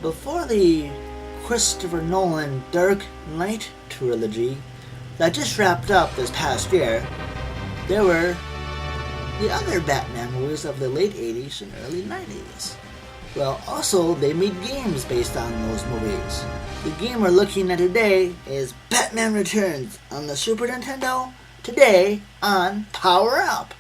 Before the Christopher Nolan Dark Knight trilogy that just wrapped up this past year, there were the other Batman movies of the late 80s and early 90s. Well, also, they made games based on those movies. The game we're looking at today is Batman Returns on the Super Nintendo, today on Power Up.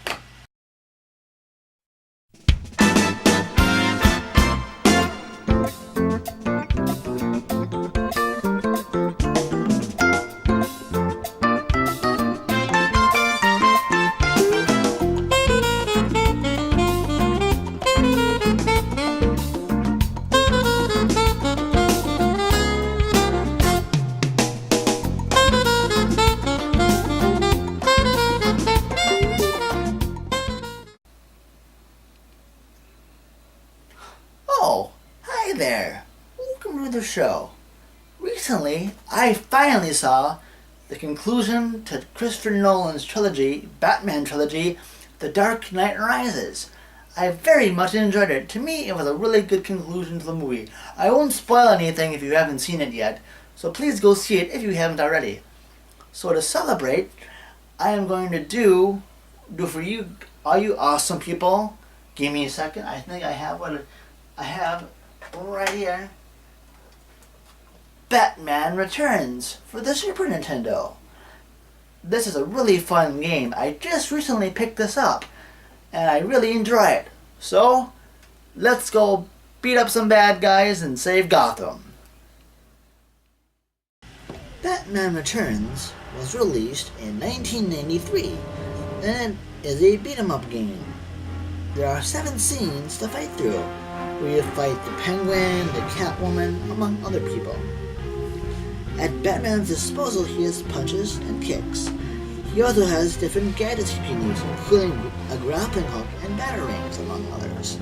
Oh, hi there. Welcome to the show. Recently, I finally saw the conclusion to Christopher Nolan's trilogy, Batman trilogy, The Dark Knight Rises. I very much enjoyed it. To me, it was a really good conclusion to the movie. I won't spoil anything if you haven't seen it yet, so please go see it if you haven't already. So to celebrate, I am going to do for you, all you awesome people. Give me a second. I think I have right here. Batman Returns for the Super Nintendo. This is a really fun game. I just recently picked this up, and I really enjoy it. So, let's go beat up some bad guys and save Gotham. Batman Returns was released in 1993, and it is a beat-em-up game. There are 7 scenes to fight through, where you fight the Penguin, the Catwoman, among other people. At Batman's disposal, he has punches and kicks. He also has different gadgets he can use, including a grappling hook and batarangs, among others.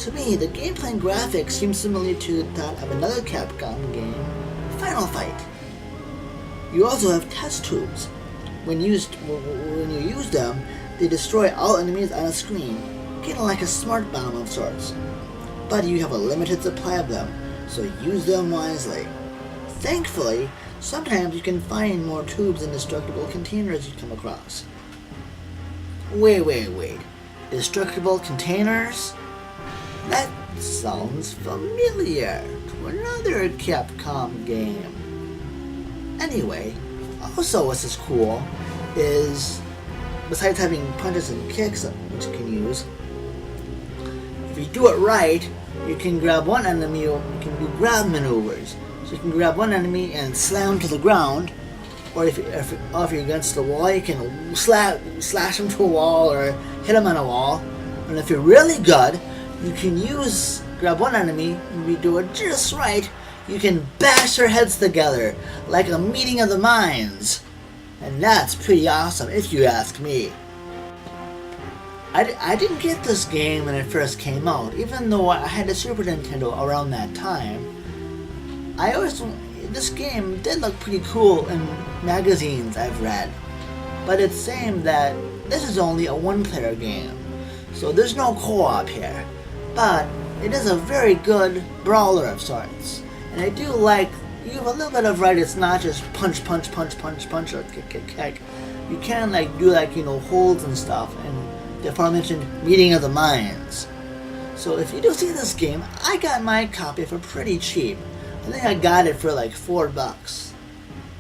To me, the gameplay and graphics seem similar to that of another Capcom game, Final Fight. You also have test tubes. When you use them, they destroy all enemies on a screen, kind of like a smart bomb of sorts. But you have a limited supply of them, so use them wisely. Thankfully, sometimes you can find more tubes and destructible containers you come across. Wait. Destructible containers? That sounds familiar to another Capcom game. Anyway, also what's is cool is, besides having punches and kicks which you can use, if you do it right, you can grab one enemy, you can do grab maneuvers. So you can grab one enemy and slam to the ground, or if you're against the wall, you can slash him to a wall or hit him on a wall. And if you're really good, you can grab one enemy, and you do it just right, you can bash their heads together like a meeting of the minds. And that's pretty awesome if you ask me. I didn't get this game when it first came out, even though I had a Super Nintendo around that time. This game did look pretty cool in magazines I've read, but it's saying that this is only a one-player game, so there's no co-op here. But it is a very good brawler of sorts, and I do like you have a little bit of right. It's not just punch, or kick. You can do holds and stuff, and the aforementioned meeting of the minds. So if you do see this game, I got my copy for pretty cheap. I think I got it for like $4.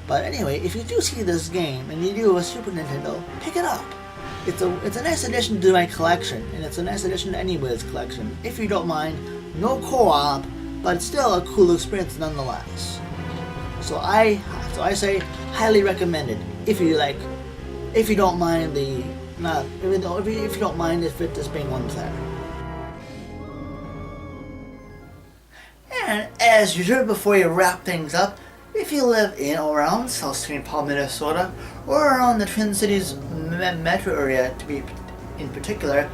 But anyway, if you do see this game and you do a Super Nintendo, pick it up. It's a nice addition to my collection, and it's a nice addition to anybody's collection. If you don't mind, no co-op, but it's still a cool experience nonetheless. So I say highly recommended if you don't mind if you don't mind if it just being one player. And as usual, before you wrap things up, if you live in or around South St. Paul, Minnesota, or around the Twin Cities metro area to be in particular,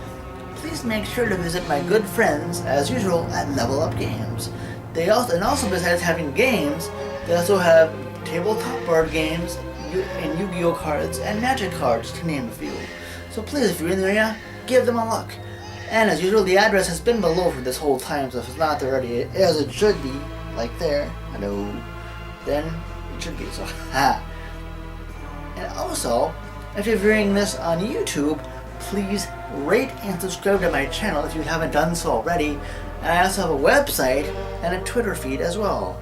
please make sure to visit my good friends, as usual, at Level Up Games. They also besides having games, they also have tabletop board games and Yu-Gi-Oh cards and Magic cards, to name a few. So please, if you're in the area, give them a look. And as usual, the address has been below for this whole time, so if it's not there already, as it should be, like there, hello, then it should be, so ha. And also, if you're viewing this on YouTube, please rate and subscribe to my channel if you haven't done so already. And I also have a website and a Twitter feed as well.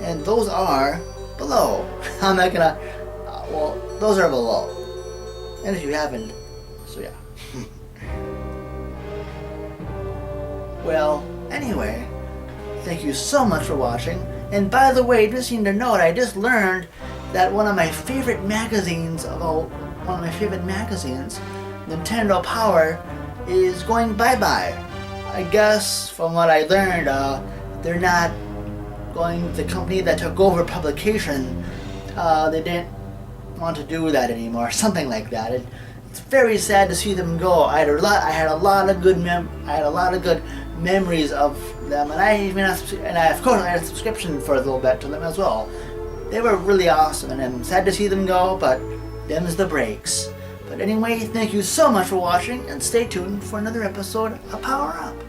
And those are below. I'm not gonna, well, those are below. And if you haven't, so yeah. Well, anyway, thank you so much for watching. And by the way, just need to note, I just learned that one of my favorite magazines, Nintendo Power, is going bye-bye. I guess, from what I learned, they're not going, the company that took over publication, they didn't want to do that anymore, something like that. It's very sad to see them go. I had a lot of good memories of them, and of course I had a subscription for a little bit to them as well. They were really awesome, and I'm sad to see them go, but them's the breaks. But anyway, thank you so much for watching, and stay tuned for another episode of Power Up.